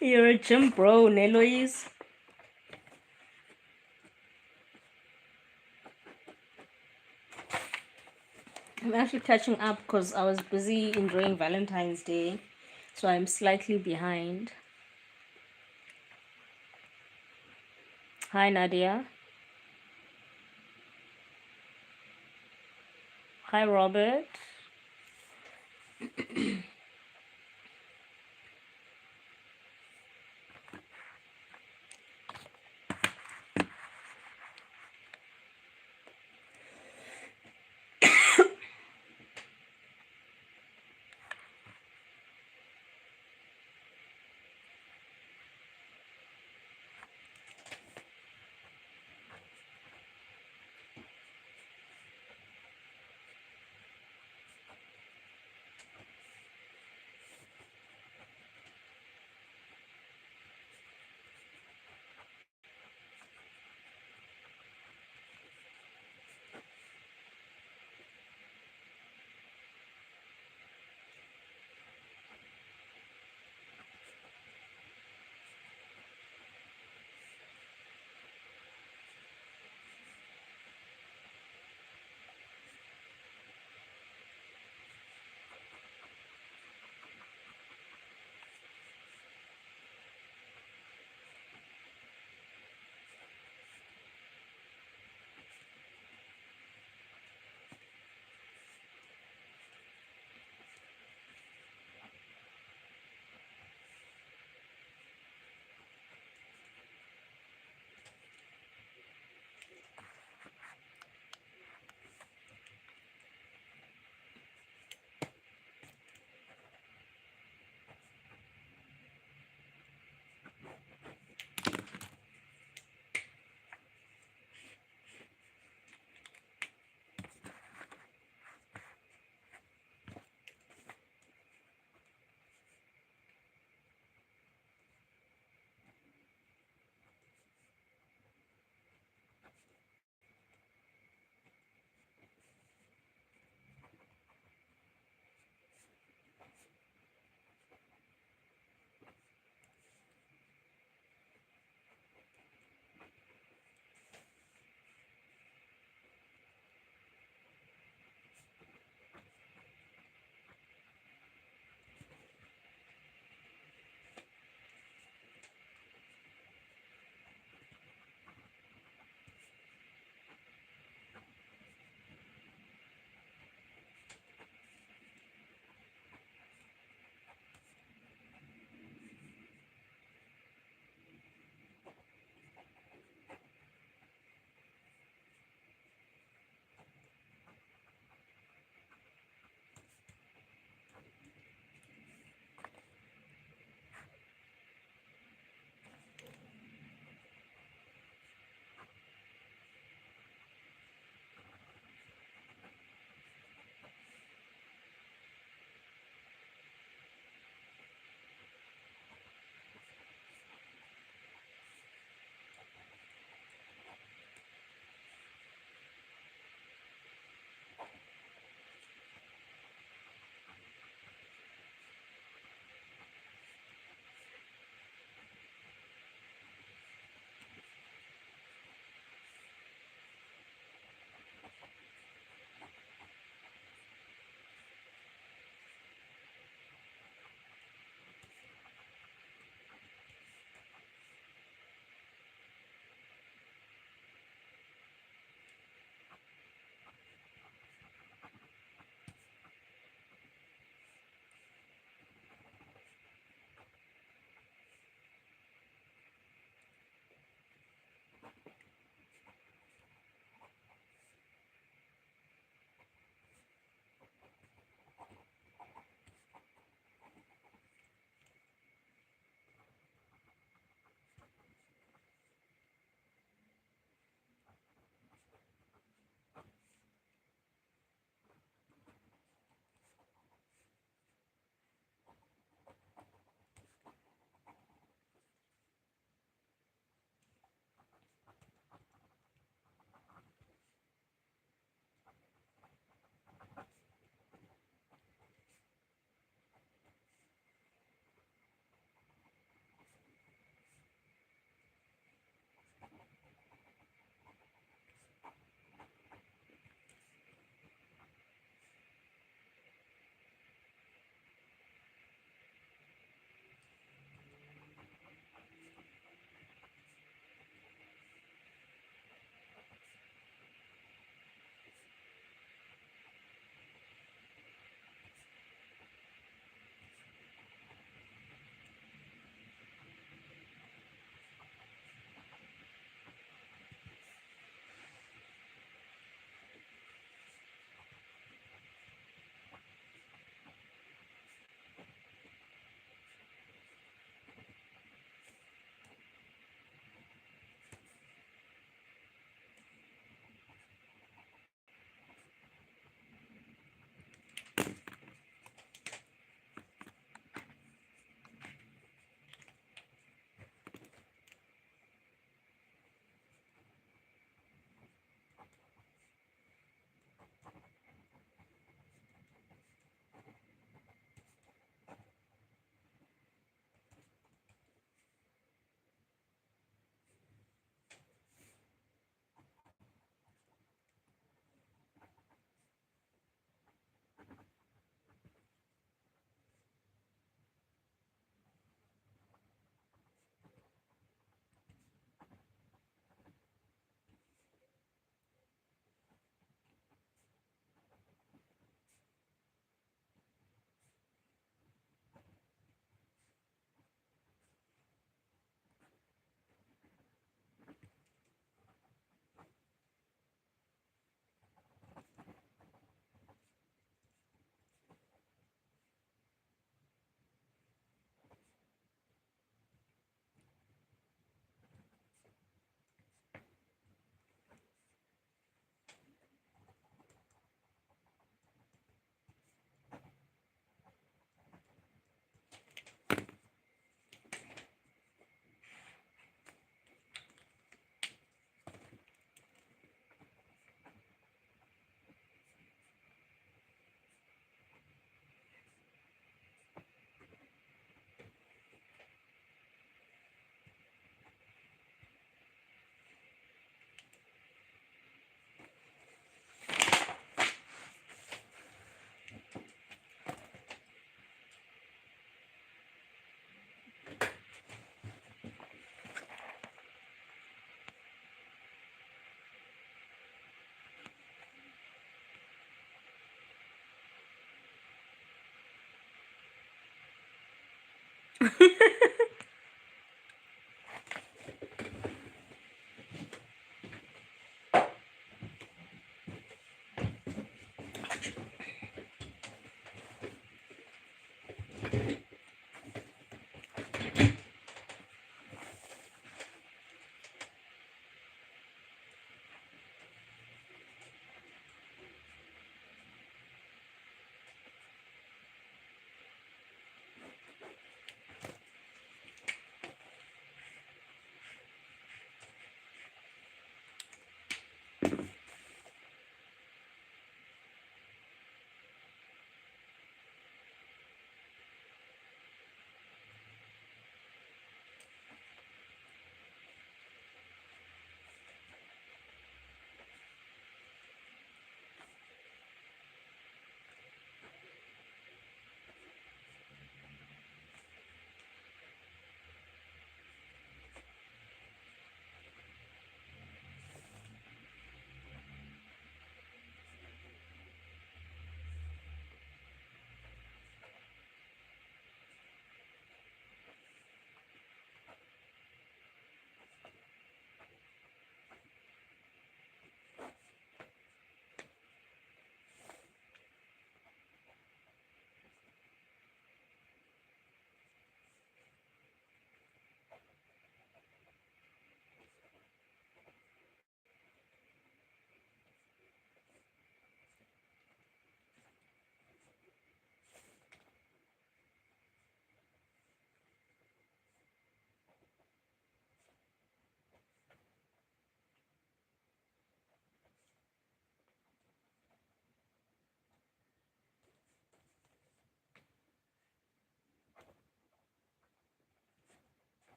You're a gym bro, Neloise. I'm actually catching up because I was busy enjoying Valentine's Day, so I'm slightly behind. Hi, Nadia. Hi, Robert.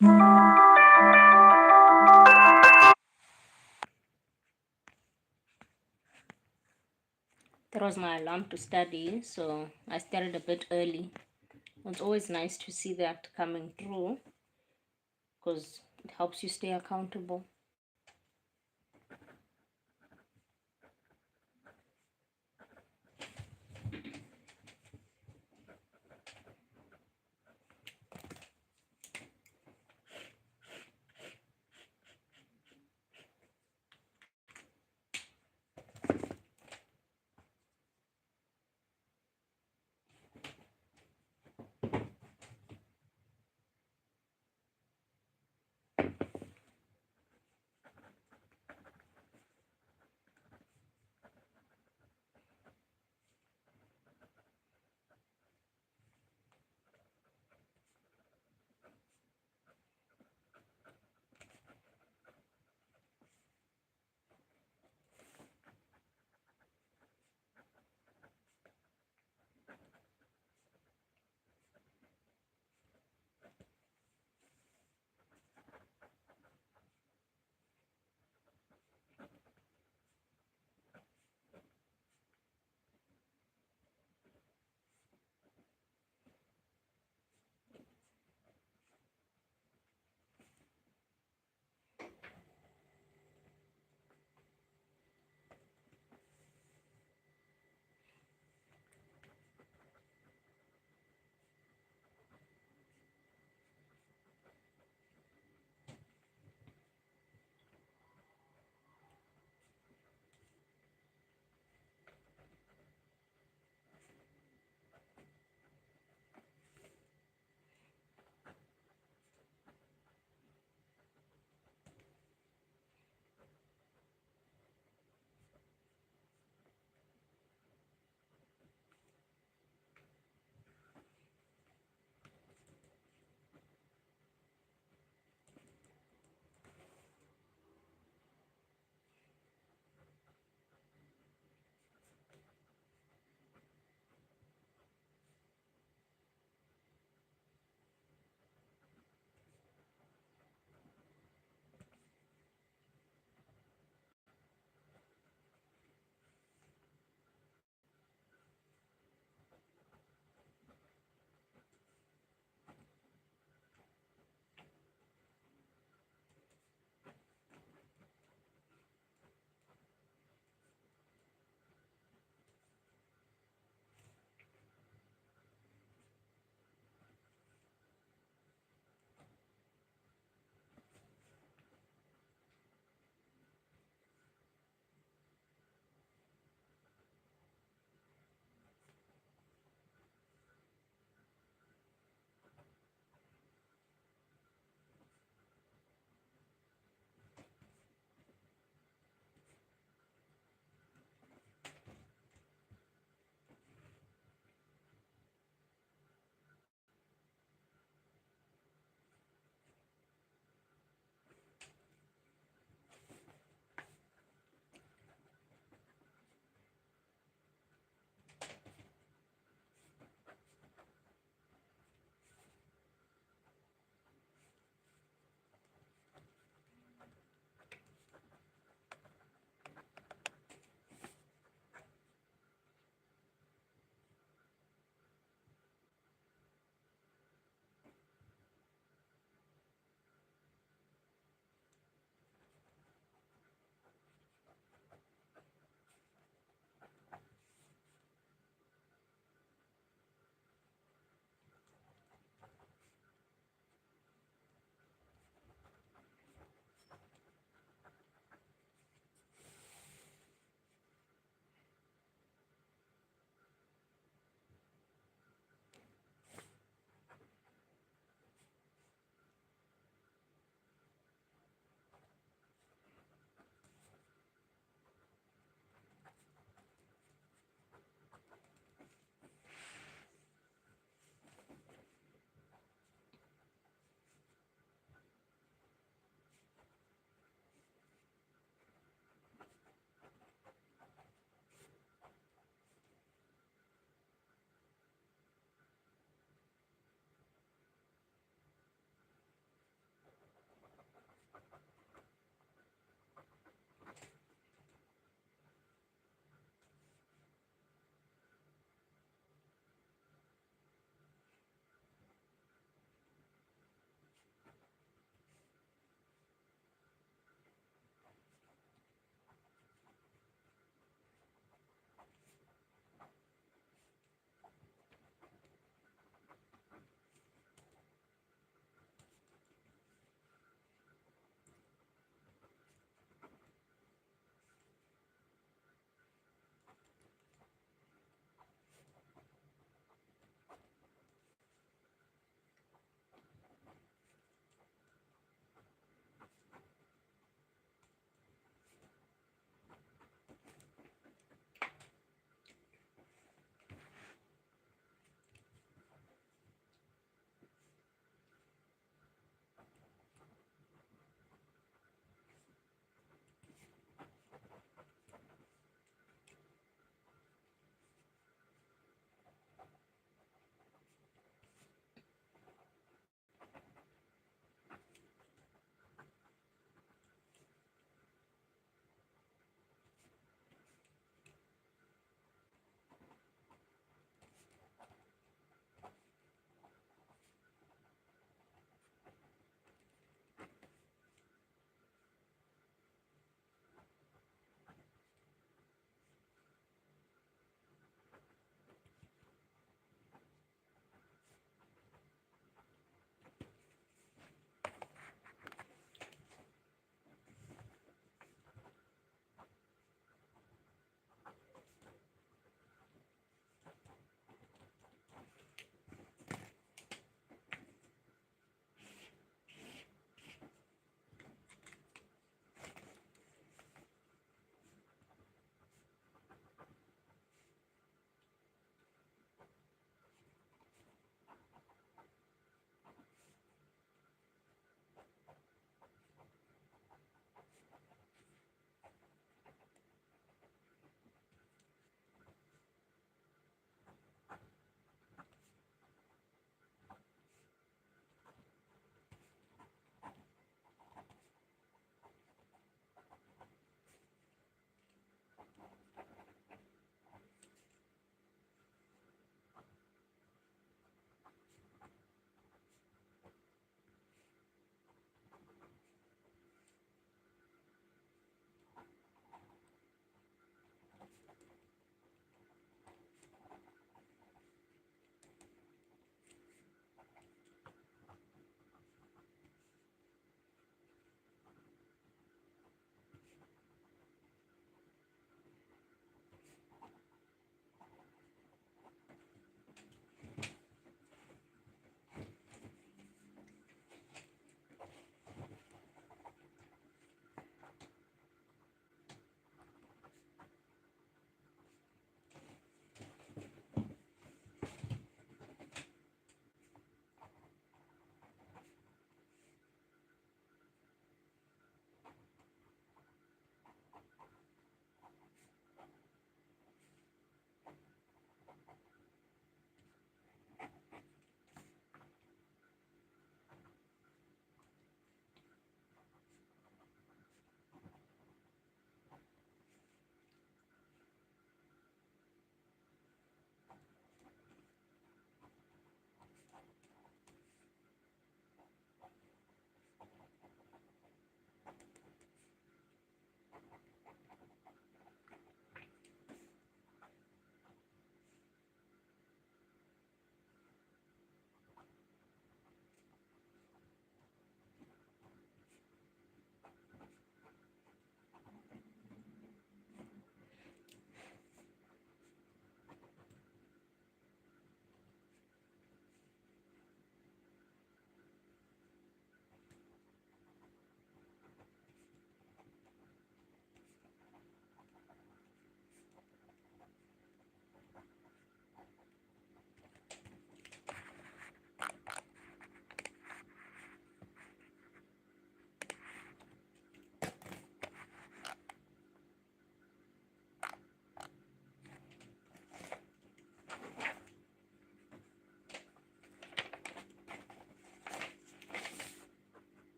That was my alarm to study, so I started a bit early. It's always nice to see that coming through because it helps you stay accountable.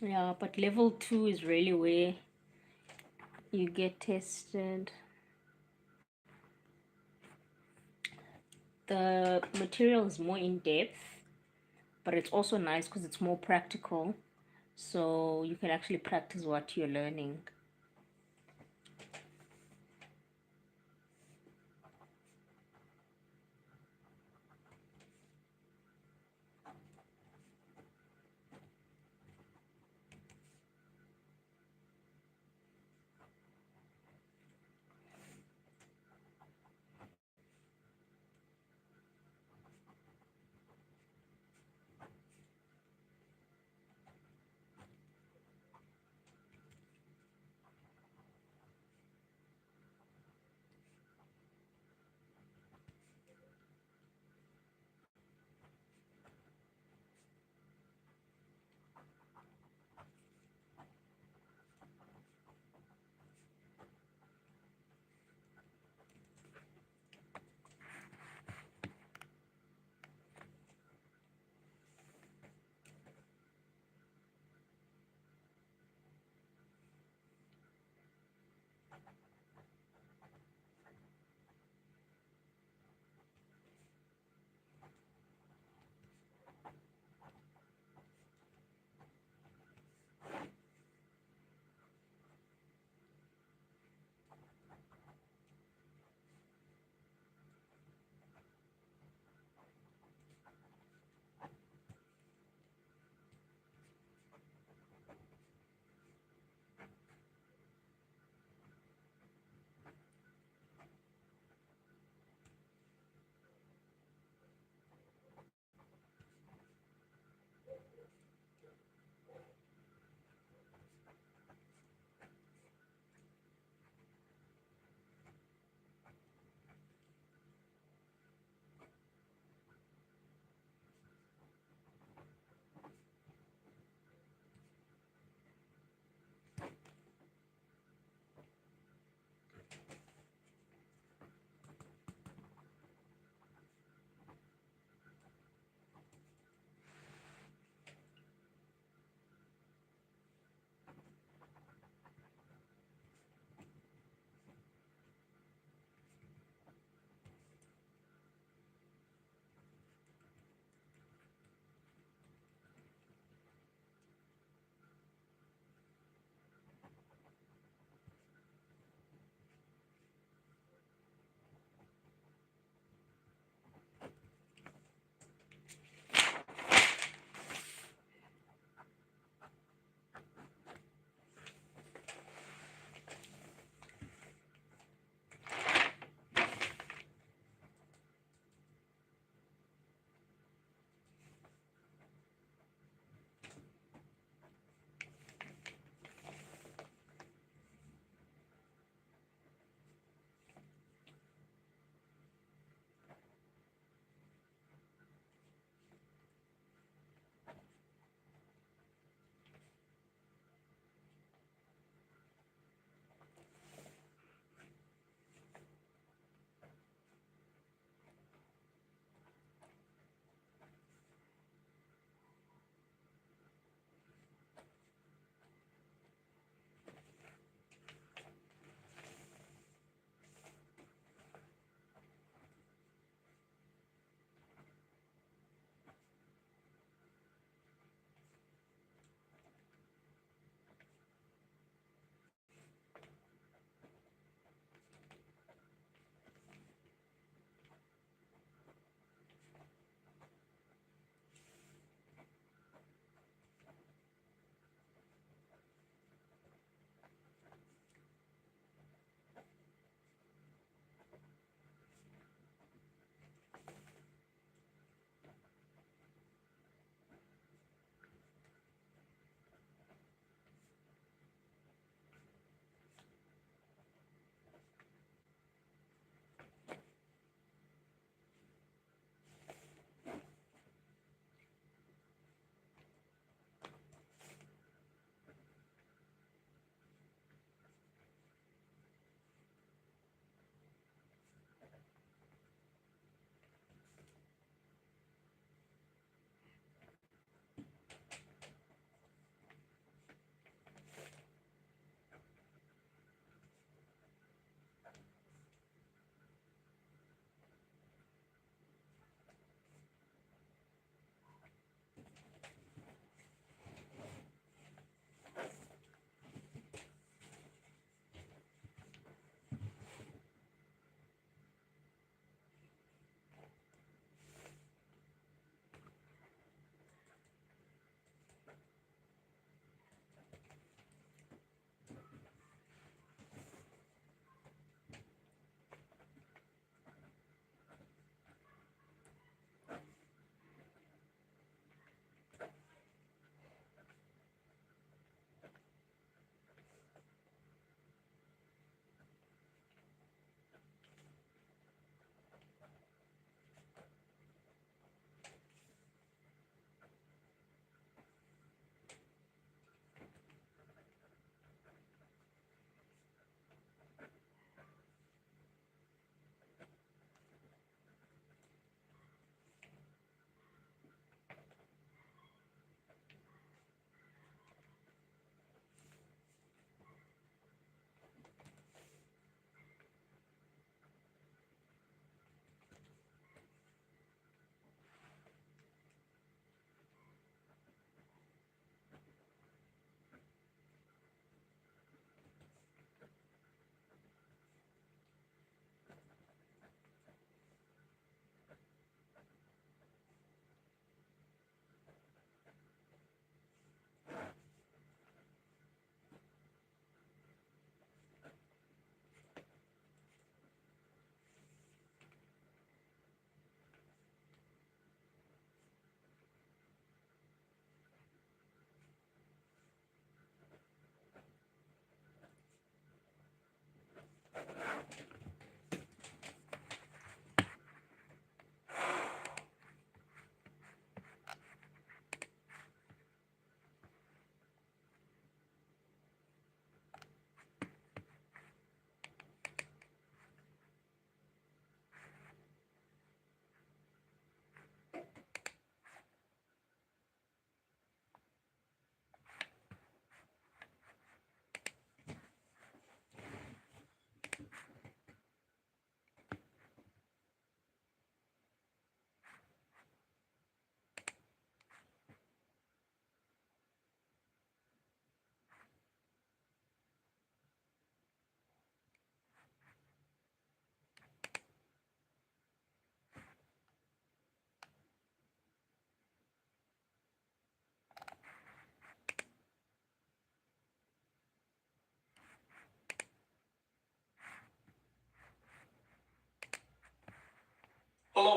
Yeah, but level 2 is really where you get tested. The material is more in depth, but it's also nice because it's more practical. So you can actually practice what you're learning.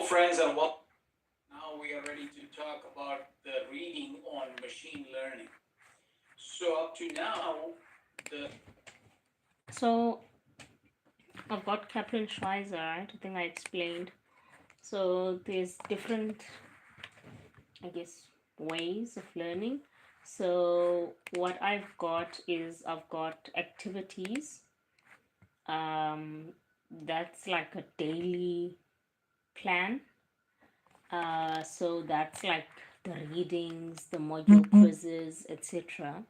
friends, and welcome. Now we are ready to talk about the reading on machine learning. So up to now, the So I've got Kaplan Schweizer, right? I think I explained. So there's different, I guess, ways of learning. So what I've got is I've got activities. Um, that's like a daily plan. So that's like the readings, the module quizzes, etc.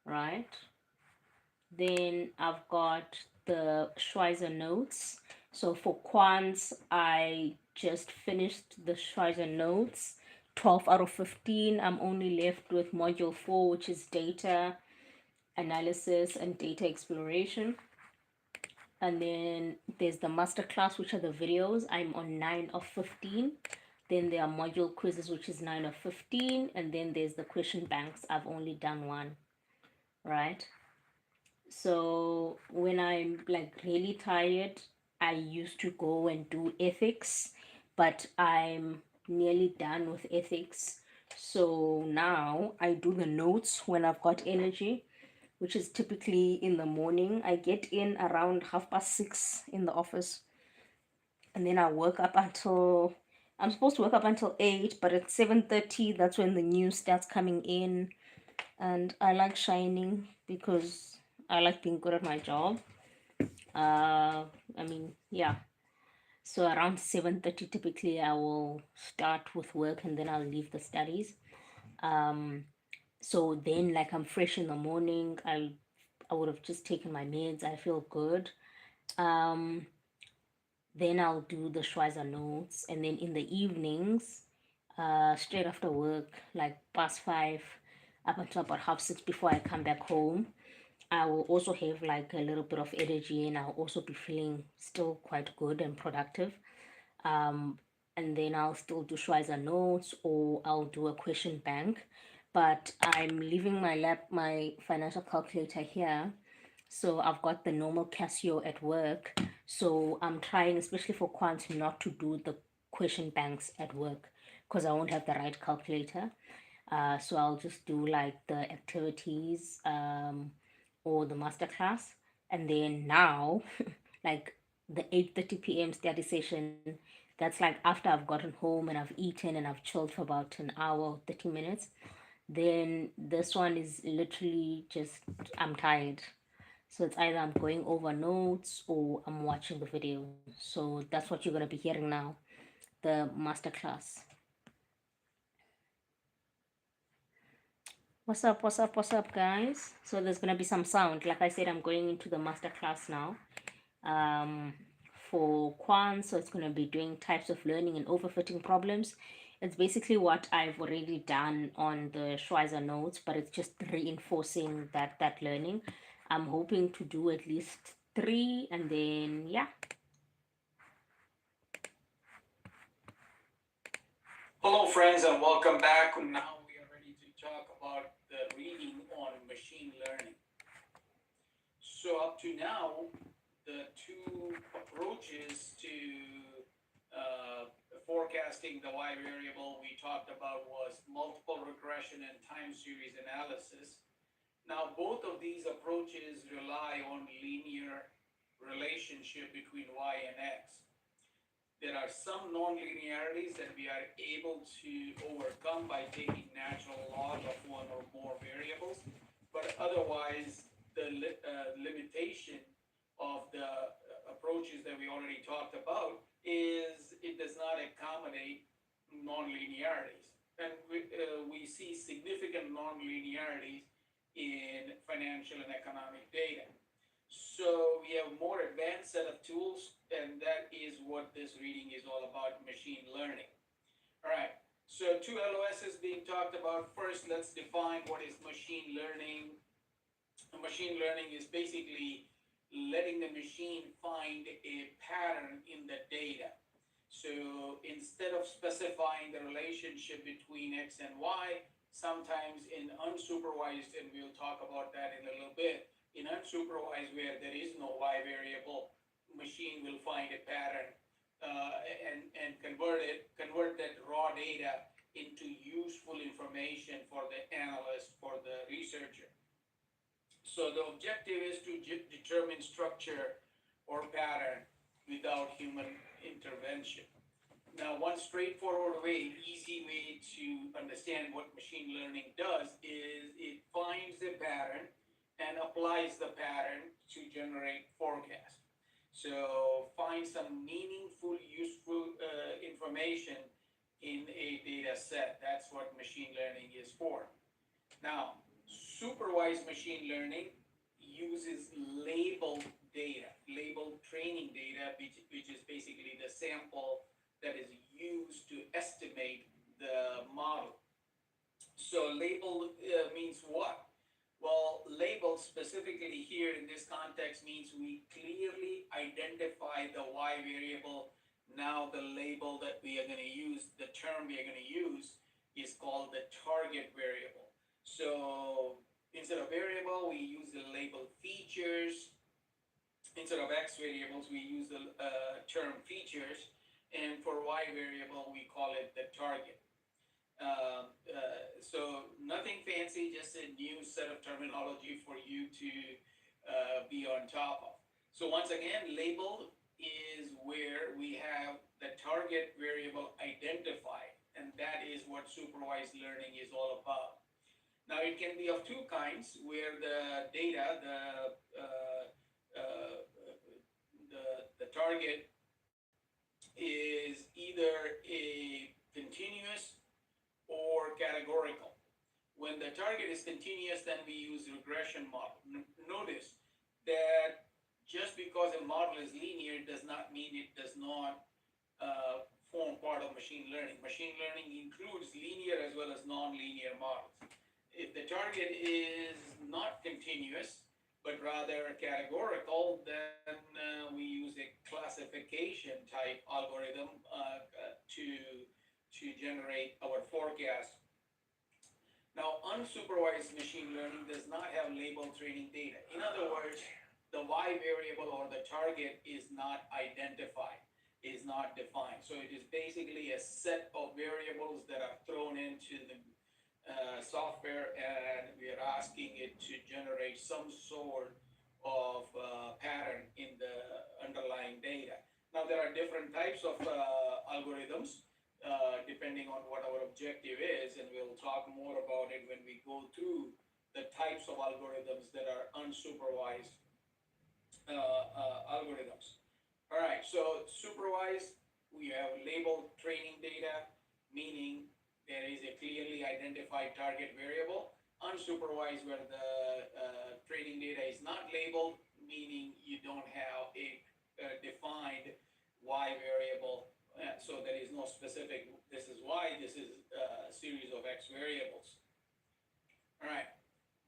Right? Then I've got the Schweizer notes. So for quants, I just finished the Schweizer notes. 12 out of 15. I'm only left with module 4, which is data analysis and data exploration. And then there's the masterclass, which are the videos. I'm on 9 of 15. Then there are module quizzes, which is 9 of 15. And then there's the question banks. I've only done one, right? So when I'm like really tired, I used to go and do ethics, but I'm nearly done with ethics. So now I do the notes when I've got energy, which is typically in the morning. I get in around 6:30 in the office, and then I work up until I'm supposed to work up until 8, but at 7:30 that's when the news starts coming in, and I like shining because I like being good at my job. I mean, yeah. So around 7:30 typically I will start with work and then I'll leave the studies. Um, so then like I'm fresh in the morning. I would have just taken my meds. I feel good. Um, then I'll do the Schweizer notes, and then in the evenings, straight after work, like past 5, up until about 6:30 before I come back home, I will also have like a little bit of energy, and I'll also be feeling still quite good and productive. Um, and then I'll still do Schweizer notes, or I'll do a question bank. But I'm leaving my financial calculator here, so I've got the normal Casio at work. So I'm trying, especially for quant, not to do the question banks at work because I won't have the right calculator. So I'll just do like the activities, or the masterclass. And then now, like the 8:30 p.m. study session, that's like after I've gotten home and I've eaten and I've chilled for about an hour, 30 minutes. Then this one is literally just, I'm tired. So it's either I'm going over notes or I'm watching the video. So that's what you're going to be hearing now, the masterclass. What's up, guys? So there's going to be some sound. Like I said, I'm going into the masterclass now. Um, for quant, so it's going to be doing types of learning and overfitting problems. It's basically what I've already done on the Schweizer notes, but it's just reinforcing that learning. I'm hoping to do at least 3, and then yeah. hello friends, and welcome back. Now we are ready to talk about the reading on machine learning. So up to now, the two approaches to forecasting the y variable we talked about was multiple regression and time series analysis. Now, both of these approaches rely on linear relationship between y and x. There are some nonlinearities that we are able to overcome by taking natural log of one or more variables, but otherwise the limitation of the approaches that we already talked about is it does not accommodate nonlinearities. And we see significant nonlinearities in financial and economic data. So we have a more advanced set of tools, and that is what this reading is all about, machine learning. All right, so two LOSs being talked about. First, let's define what is machine learning. Machine learning is basically letting the machine find a pattern in the data. So instead of specifying the relationship between X and Y, sometimes in unsupervised, and we'll talk about that in a little bit, in unsupervised where there is no Y variable, machine will find a pattern and convert that raw data into useful information for the analyst, for the researcher. So the objective is to determine structure or pattern without human intervention. Now, one straightforward way, easy way to understand what machine learning does is it finds the pattern and applies the pattern to generate forecast. So find some meaningful, useful information in a data set. That's what machine learning is for. Now, supervised machine learning uses labeled data, labeled training data, which is basically the sample that is used to estimate the model. So label means what? Well, label specifically here in this context means we clearly identify the y variable. Now the label that we are going to use, the term we are going to use is called the target variable. So instead of variable, we use the label features. Instead of x variables, we use the term features. And for y variable, we call it the target. So nothing fancy, just a new set of terminology for you to be on top of. So once again, labeled is where we have the target variable identified, and that is what supervised learning is all about. Now it can be of two kinds, where the data, the target is either a continuous or categorical. When the target is continuous, then we use regression model. Notice that just because a model is linear does not mean it does not form part of machine learning. Machine learning includes linear as well as non-linear models. If the target is not continuous, but rather categorical, then we use a classification type algorithm to generate our forecast. Now, unsupervised machine learning does not have label training data. In other words, the y variable or the target is not identified, is not defined. So it is basically a set of variables that are thrown into the software, and we are asking it to generate some sort of pattern in the underlying data. Now, there are different types of algorithms depending on what our objective is, and we'll talk more about it when we go through the types of algorithms that are unsupervised algorithms. All right, so supervised, we have labeled training data, meaning there is a clearly identified target variable. Unsupervised, where the training data is not labeled, meaning you don't have a defined y variable. So there is no specific, this is y, this is a series of x variables. All right.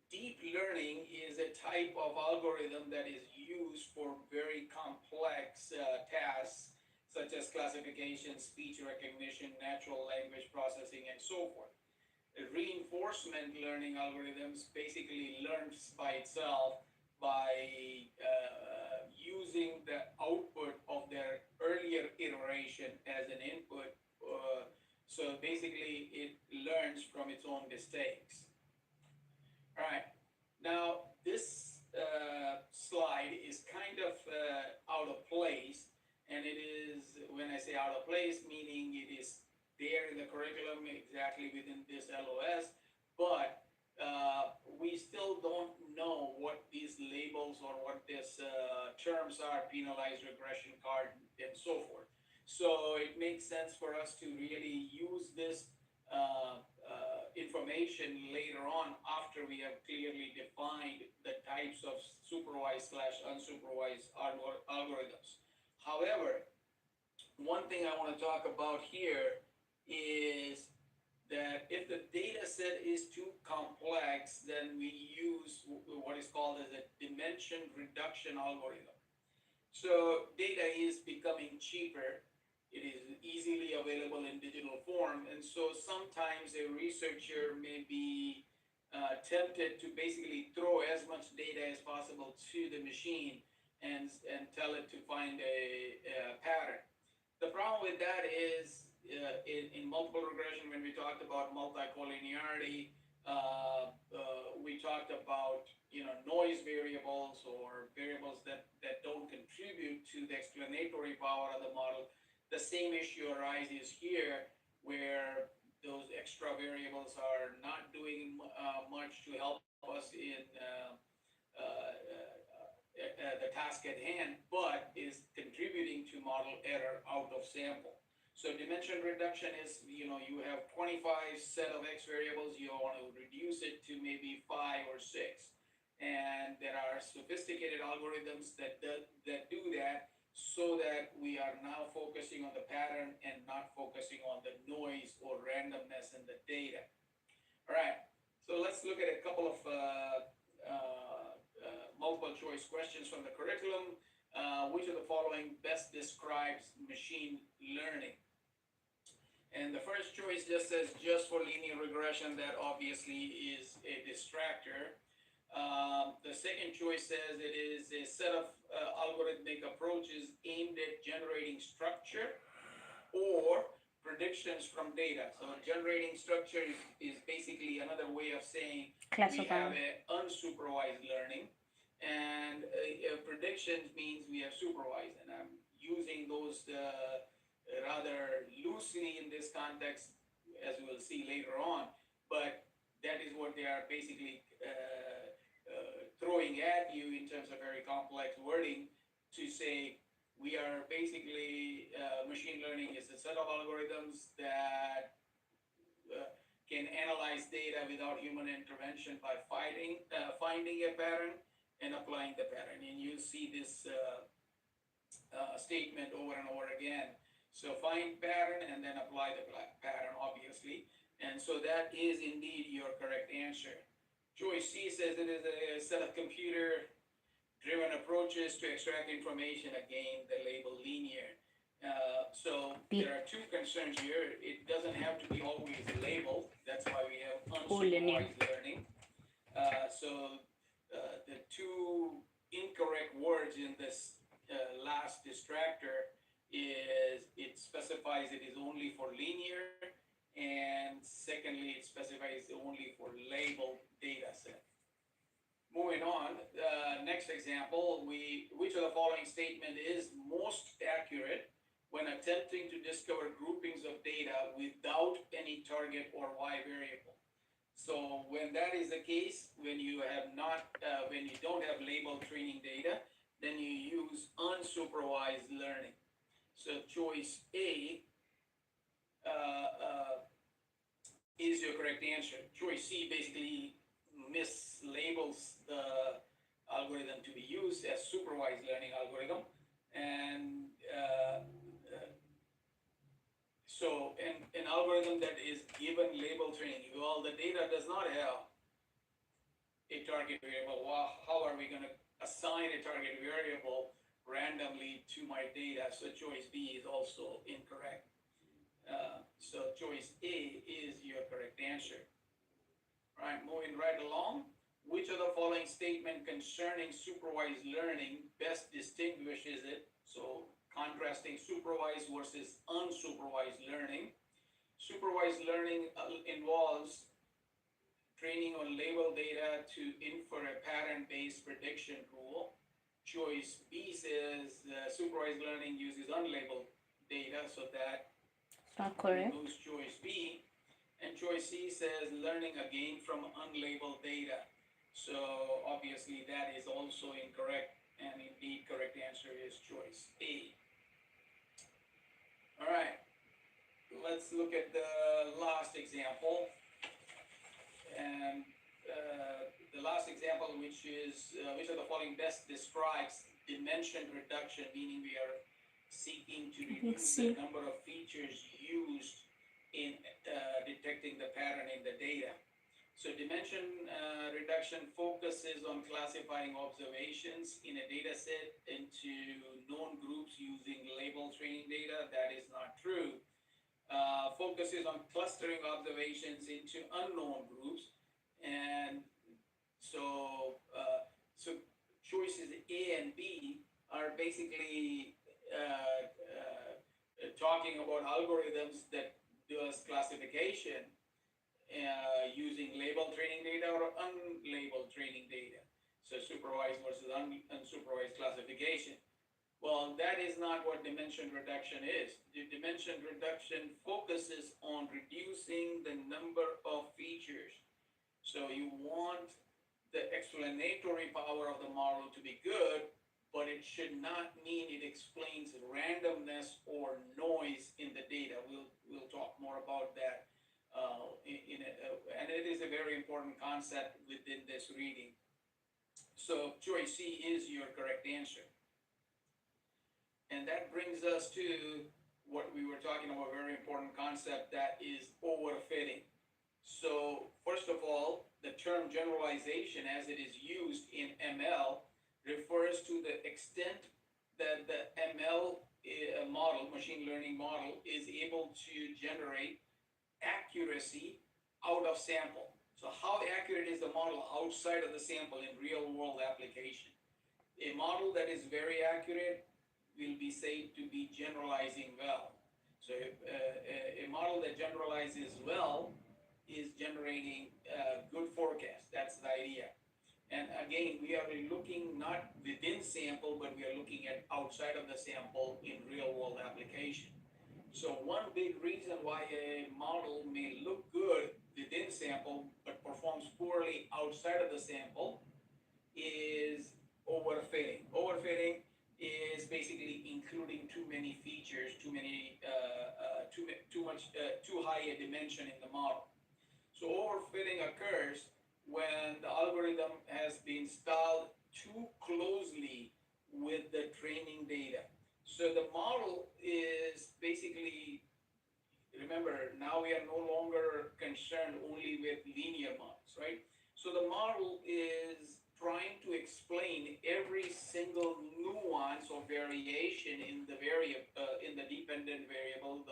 Deep learning is a type of algorithm that is used for very complex tasks such as classification, speech recognition, natural language processing, and so forth. Reinforcement learning algorithms basically learns by itself by using the output of their earlier iteration as an input. So basically, it learns from its own mistakes. All right. Now, this slide is kind of out of place, and it is, when I say out of place, meaning it is there in the curriculum exactly within this LOS, but we still don't know what these labels or what these terms are, penalized regression card and so forth. So it makes sense for us to really use this information later on after we have clearly defined the types of supervised / unsupervised algorithms. However, one thing I want to talk about here is that if the data set is too complex, then we use what is called as a dimension reduction algorithm. So data is becoming cheaper. It is easily available in digital form. And so sometimes a researcher may be tempted to basically throw as much data as possible to the machine and tell it to find a pattern. The problem with that is in multiple regression, when we talked about multicollinearity, we talked about noise variables or variables that don't contribute to the explanatory power of the model. The same issue arises here, where those extra variables are not doing much to help us in the task at hand, but is contributing to model error out of sample. So dimension reduction is, you have 25 set of X variables, you want to reduce it to maybe 5 or 6. And there are sophisticated algorithms that do that, so that we are now focusing on the pattern and not focusing on the noise or randomness in the data. All right, so let's look at a couple of multiple choice questions from the curriculum. Which of the following best describes machine learning? And the first choice just says just for linear regression. That obviously is a distractor. The second choice says it is a set of algorithmic approaches aimed at generating structure or predictions from data. So generating structure is basically another way of saying we have a unsupervised learning, and predictions means we have supervised. And I'm using those rather loosely in this context, as we will see later on, but that is what they are basically throwing at you in terms of very complex wording to say we are basically machine learning is a set of algorithms that can analyze data without human intervention by finding a pattern and applying the pattern. And you see this statement over and over again. So find pattern and then apply the pattern, obviously. And so that is indeed your correct answer. Choice C says it is a set of computer-driven approaches to extract information, again, the label linear. So there are two concerns here. It doesn't have to be always labeled. That's why we have unsupervised learning. So the two incorrect words in this last distractor is it specifies it is only for linear, and secondly, it specifies only for labeled data set. Moving on, next example, which of the following statement is most accurate when attempting to discover groupings of data without any target or Y variable? So when that is the case, when you have not, when you don't have labeled training data, then you use unsupervised learning. So choice A is your correct answer. Choice C basically mislabels the algorithm to be used as supervised learning algorithm, and so an algorithm that is given label training, well, the data does not have a target variable. Well, how are we going to assign a target variable randomly to my data? So choice B is also incorrect. So choice A is your correct answer. All right, moving right along. Which of the following statement concerning supervised learning best distinguishes it? So contrasting supervised versus unsupervised learning. Supervised learning involves training on label data to infer a pattern-based prediction rule. Choice B says supervised learning uses unlabeled data, so that not correct. removes choice B. And choice C says learning again from unlabeled data. So obviously that is also incorrect, and indeed correct answer is choice A. All right, let's look at the last example. And the last example, which is which of the following best describes dimension reduction, meaning we are seeking to reduce the number of features used in detecting the pattern in the data. So dimension reduction focuses on classifying observations in a data set into known groups using label training data. That is not true. Focuses on clustering observations into unknown groups. And so choices A and B are basically talking about algorithms that does classification using labeled training data or unlabeled training data. So supervised versus unsupervised classification. Well, that is not what dimension reduction is. The dimension reduction focuses on reducing the number of features. So you want the explanatory power of the model to be good, but it should not mean it explains randomness or noise in the data. We'll talk more about that and it is a very important concept within this reading. So choice C is your correct answer. And that brings us to what we were talking about, a very important concept, that is overfitting. So first of all, the term generalization as it is used in ML refers to the extent that the ML model, machine learning model, is able to generate accuracy out of sample. So how accurate is the model outside of the sample in real world application? A model that is very accurate will be said to be generalizing well. So a model that generalizes well is generating good forecast. That's the idea. And again, we are looking not within sample, but we are looking at outside of the sample in real world application. So one big reason why a model may look good within sample, but performs poorly outside of the sample is overfitting. Overfitting is basically including too many features, too high a dimension in the model. So overfitting occurs when the algorithm has been styled too closely with the training data. So the model is basically, remember, now we are no longer concerned only with linear models, right? So the model is trying to explain every single nuance or variation in the in the dependent variable,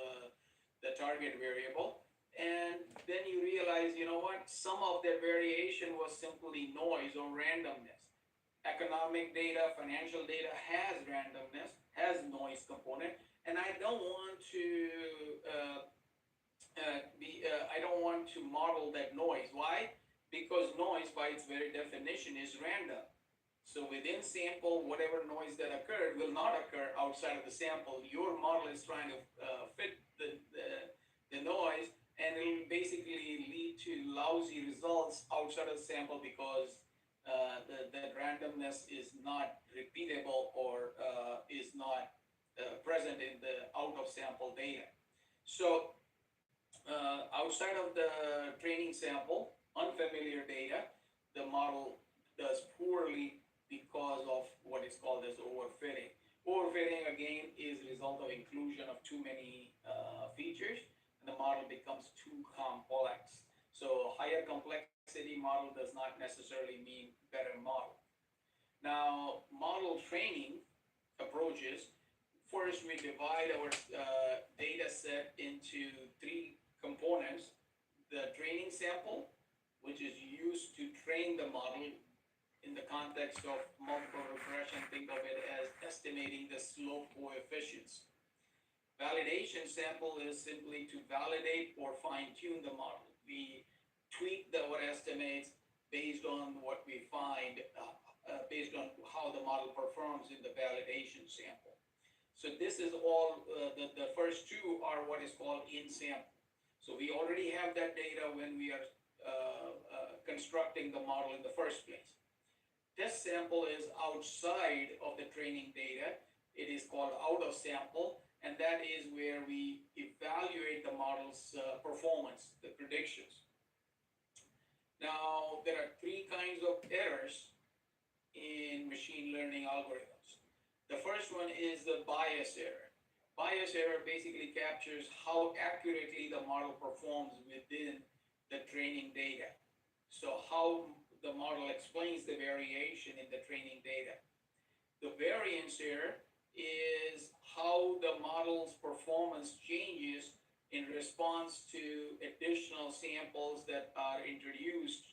the target variable, and then you realize, you know what? Some of that variation was simply noise or randomness. Economic data, financial data has randomness, has noise component, and I don't want to I don't want to model that noise. Why? Because noise, by its very definition, is random. So within sample, whatever noise that occurred will not occur outside of the sample. Your model is trying to fit the noise, and it will basically lead to lousy results outside of the sample because the randomness is not repeatable or is not present in the out of sample data. So outside of the training sample, unfamiliar data, the model does poorly because of what is called as overfitting. Overfitting again is a result of inclusion of too many features, and the model becomes too complex. So higher complexity model does not necessarily mean better model. Now, model training approaches. First, we divide our data set into three components: the training sample, which is used to train the model in the context of multiple regression. Think of it as estimating the slope coefficients. Validation sample is simply to validate or fine tune the model. We tweak our estimates based on what we find, based on how the model performs in the validation sample. So this is all, the first two are what is called in sample. So we already have that data when we are constructing the model in the first place. Test sample is outside of the training data. It is called out of sample, and that is where we evaluate the model's performance, the predictions. Now, there are three kinds of errors in machine learning algorithms. The first one is the bias error. Bias error basically captures how accurately the model performs within the training data. So how the model explains the variation in the training data. The variance error is how the model's performance changes in response to additional samples that are introduced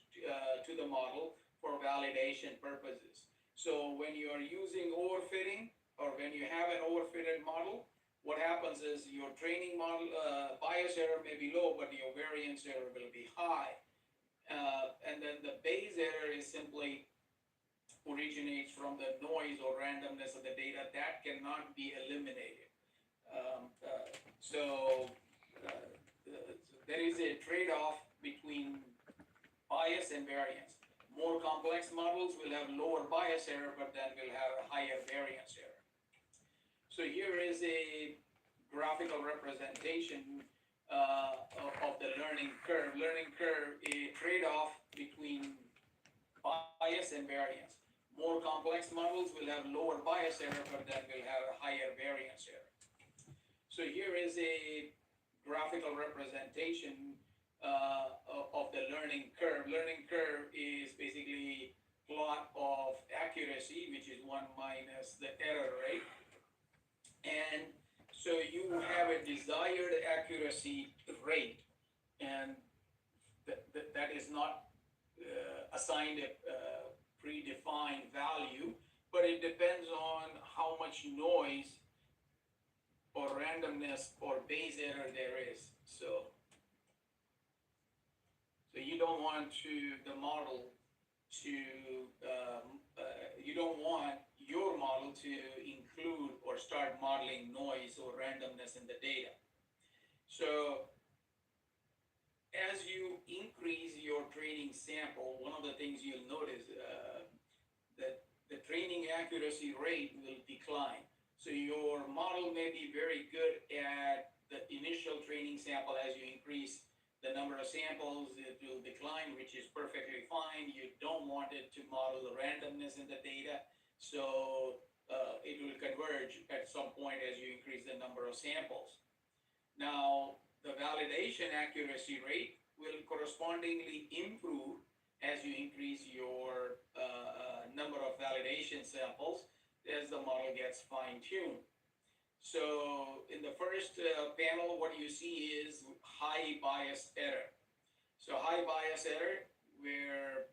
to the model for validation purposes. So when you are using overfitting, or when you have an overfitted model, what happens is your training model bias error may be low, but your variance error will be high. And then the Bayes error is simply originates from the noise or randomness of the data that cannot be eliminated. Um, uh, so there is a trade-off between bias and variance. More complex models will have lower bias error, but then will have a higher variance error. So here is a graphical representation of the learning curve. Learning curve, a trade-off between bias and variance. More complex models will have lower bias error, but then will have a higher variance error. So here is a graphical representation of the learning curve. Learning curve is basically plot of accuracy, which is 1 minus the error rate. And so you have a desired accuracy rate, and that is not assigned a predefined value, but it depends on how much noise or randomness or Bayes error there is. So you don't want the model to, you don't want your model to include or start modeling noise or randomness in the data. So as you increase your training sample, one of the things you'll notice that the training accuracy rate will decline. So your model may be very good at the initial training sample. As you increase the number of samples, it will decline, which is perfectly fine. You don't want it to model the randomness in the data. So it will converge at some point as you increase the number of samples. Now, the validation accuracy rate will correspondingly improve as you increase your number of validation samples as the model gets fine-tuned. So in the first panel, what you see is high bias error. So high bias error, where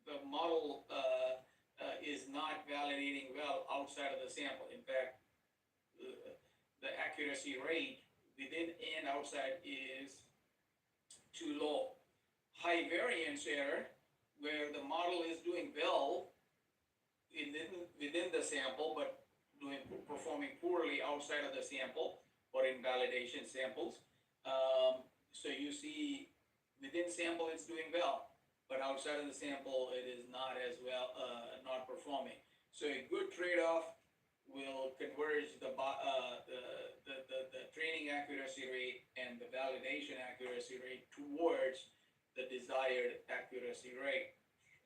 the model is not validating well outside of the sample. In fact, the accuracy rate within and outside is too low. High variance error, where the model is doing well within the sample, but performing poorly outside of the sample or in validation samples. So you see within sample it's doing well, but outside of the sample it is not as well, not performing. So a good trade-off will converge the training accuracy rate and the validation accuracy rate towards the desired accuracy rate.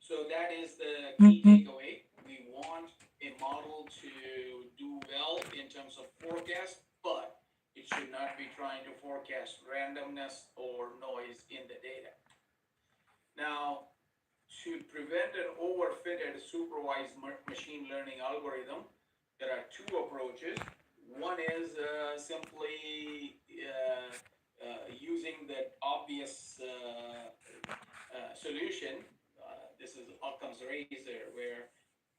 So that is the key takeaway. We want a model to do well in terms of forecast, but it should not be trying to forecast randomness or noise in the data. Now, to prevent an overfitted supervised machine learning algorithm, there are two approaches. One is simply using the obvious solution. This is Occam's razor, where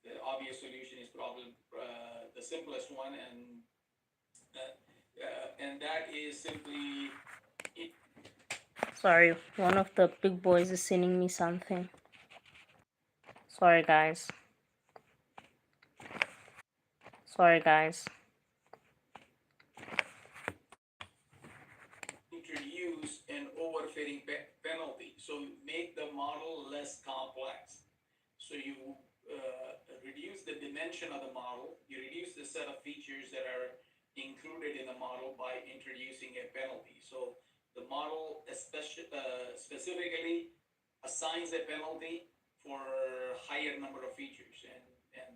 the obvious solution is probably the simplest one, and that is simply. Sorry, one of the big boys is sending me something. Sorry, guys. Introduce an overfitting penalty, so make the model less complex. So you reduce the dimension of the model, you reduce the set of features that are included in the model by introducing a penalty. So the model specifically assigns a penalty for higher number of features, and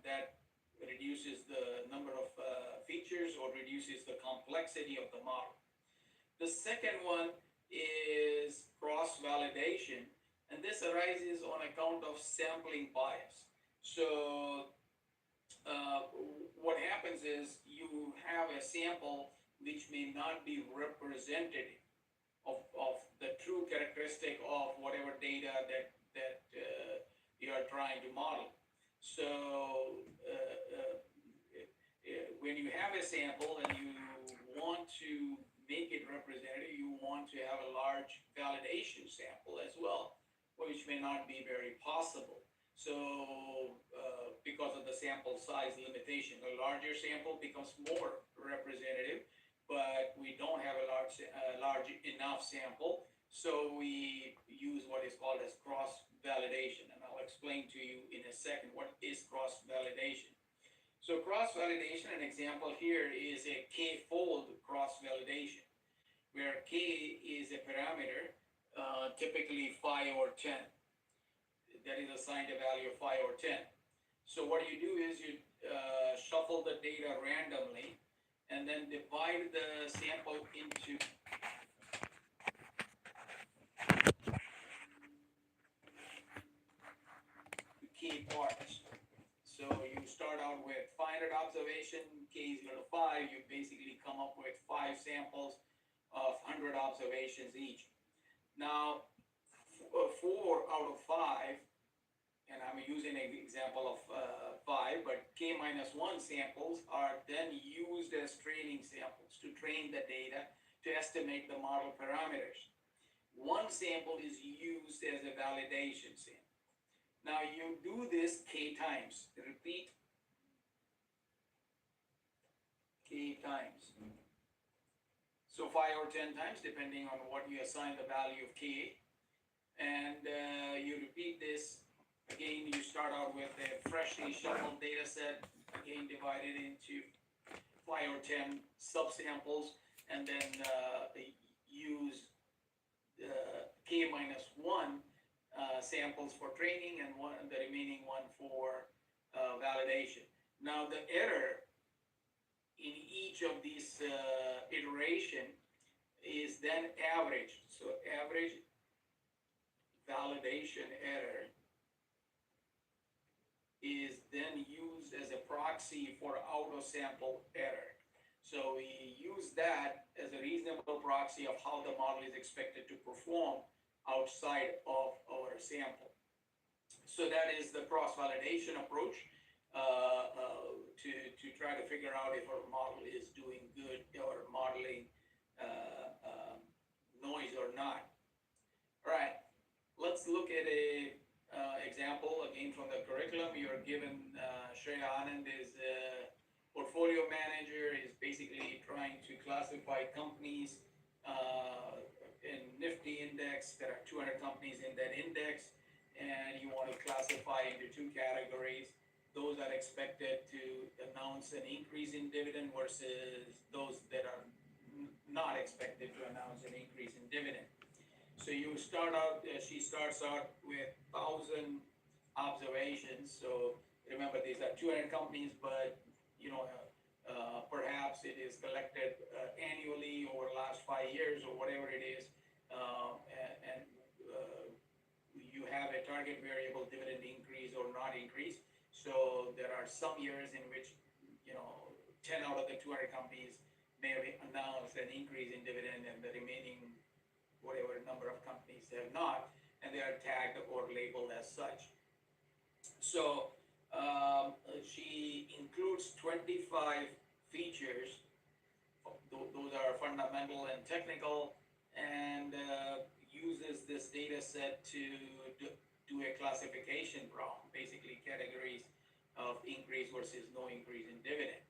that reduces the number of features or reduces the complexity of the model. The second one is cross-validation, and this arises on account of sampling bias. So what happens is you have a sample which may not be representative of the true characteristic of whatever data that you are trying to model. So when you have a sample and you want to make it representative, you want to have a large validation sample as well, which may not be very possible. So, because of the sample size limitation, a larger sample becomes more representative, but we don't have a large enough sample. So we use what is called as cross validation, and I'll explain to you in a second what is cross validation. So cross validation, an example here is a k-fold cross validation, where k is a parameter, typically 5 or 10, that is assigned a value of 5 or 10. So what you do is you shuffle the data randomly and then divide the sample into k parts. So you start out with 500 observation, k is equal to 5. You basically come up with 5 samples of 100 observations each. Now, 4 out of 5, and I'm using an example of 5, but k minus 1 samples are then used as training samples to train the data to estimate the model parameters. One sample is used as a validation sample. Now you do this k times, repeat k times. So 5 or 10 times, depending on what you assign the value of k. And you repeat this. Again, you start out with a freshly shuffled data set, again divided into 5 or 10 subsamples, and then use k minus 1 samples for training and the remaining one for validation. Now the error in each of these iteration is then averaged. So average validation error is then used as a proxy for out of sample error. So we use that as a reasonable proxy of how the model is expected to perform outside of our sample. So that is the cross-validation approach to try to figure out if our model is doing good or modeling noise or not. All right, let's look at a example again from the curriculum. You're given Shreya Anand is a portfolio manager, is basically trying to classify companies in Nifty index. There are 200 companies in that index, and you want to classify into 2 categories: those that are expected to announce an increase in dividend versus those that are not expected to announce an increase in dividend. So you start out, she starts out with 1,000 observations. So remember, these are 200 companies, but perhaps it is collected annually over the last 5 years or whatever it is, and you have a target variable dividend increase or not increase. So there are some years in which 10 out of the 200 companies may have announced an increase in dividend, and the remaining whatever number of companies have not, and they are tagged or labeled as such. So she includes 25 features. Those are fundamental and technical, and uses this data set to do a classification problem, basically categories of increase versus no increase in dividend.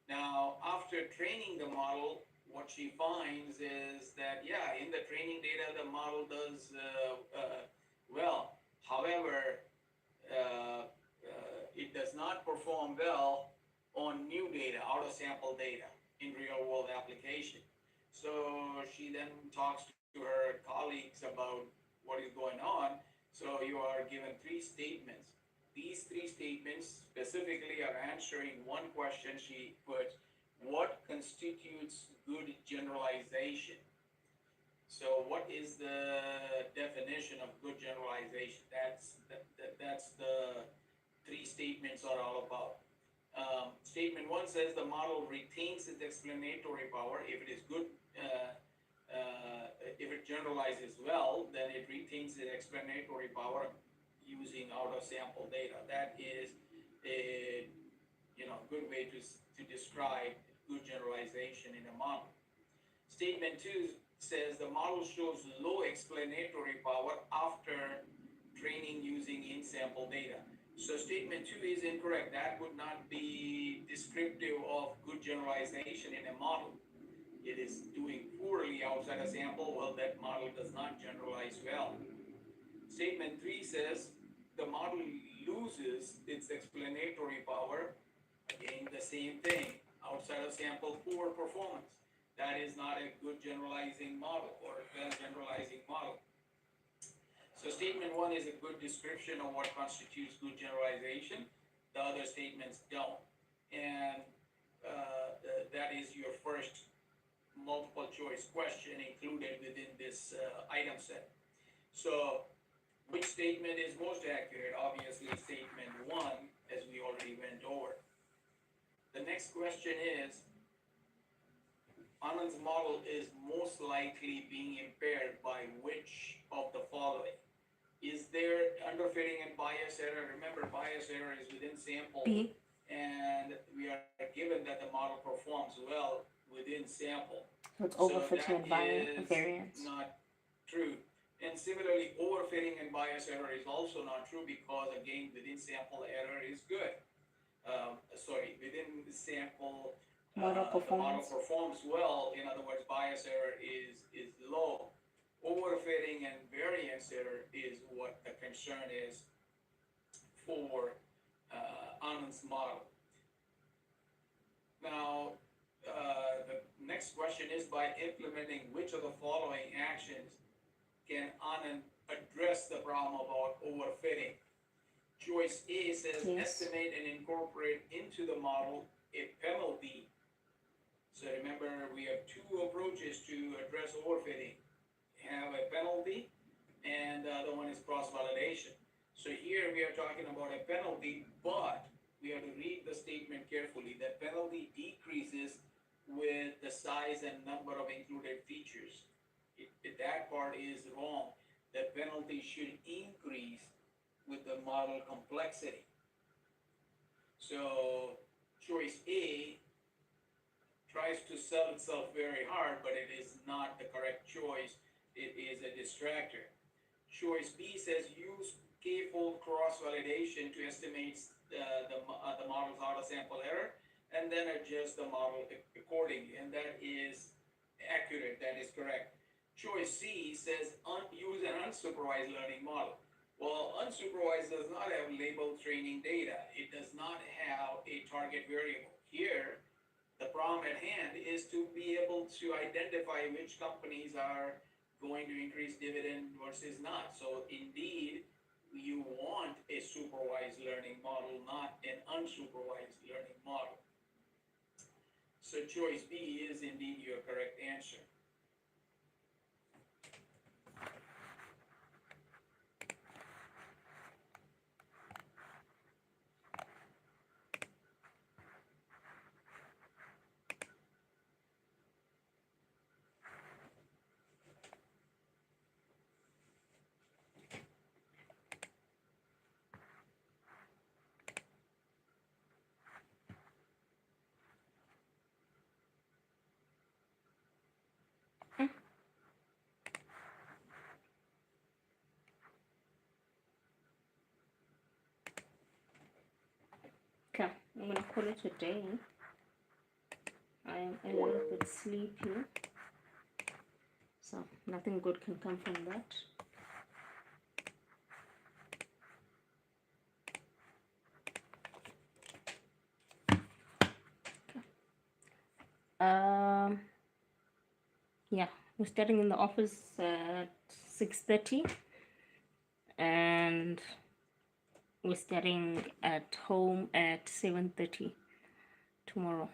Now, after training the model, what she finds is that, yeah, in the training data, the model does well. However, it does not perform well on new data, out of sample data in real world application. So she then talks to her colleagues about what is going on. So you are given 3 statements. These 3 statements specifically are answering one question. She puts, what constitutes good generalization? So what is the definition of good generalization? That's the 3 statements are all about. Statement 1 says the model retains its explanatory power. If it is good, if it generalizes well, then it retains its explanatory power using out of sample data. That is a good way to describe good generalization in a model. Statement 2 says the model shows low explanatory power after training using in-sample data. So statement 2 is incorrect. That would not be descriptive of good generalization in a model. It is doing poorly outside a sample. Well, that model does not generalize well. Statement 3 says the model loses its explanatory power. Again, the same thing. Outside of sample, poor performance. That is not a good generalizing model or a well generalizing model. So statement 1 is a good description of what constitutes good generalization. The other statements don't. And that is your first multiple choice question included within this item set. So which statement is most accurate? Obviously statement 1, as we already went over. The next question is, Anand's model is most likely being impaired by which of the following? Is there underfitting and bias error? Remember, bias error is within sample. B. And we are given that the model performs well within sample. So it's So overfitting and that is variance. not true. And similarly, overfitting and bias error is also not true because, again, within sample error is good. Within the sample, Model the model performance. performs well. In other words, bias error is low. Overfitting and variance error is what the concern is for Anand's model. Now, the next question is, by implementing which of the following actions can Anand address the problem about overfitting? Choice A says Yes. estimate and incorporate into the model a penalty. So remember, we have two approaches to address overfitting. Have a penalty, and the other one is cross-validation. So here we are talking about a penalty, but we have to read the statement carefully. The penalty decreases with the size and number of included features. That part is wrong. The penalty should increase with the model complexity. So choice A tries to sell itself very hard, but it is not the correct choice. It is a distractor. Choice B says use k-fold cross-validation to estimate the model's auto-sample error and then adjust the model accordingly. And that is accurate, that is correct. Choice C says use an unsupervised learning model. Well, unsupervised does not have labeled training data. It does not have a target variable. Here, the problem at hand is to be able to identify which companies are going to increase dividend versus not. So indeed, you want a supervised learning model, not an unsupervised learning model. So choice B is indeed your correct answer. Okay, I'm gonna call it a day. I am a little bit sleepy, so nothing good can come from that. Okay. Yeah, we're starting in the office at 6:30, and we're starting at home at 7:30 tomorrow.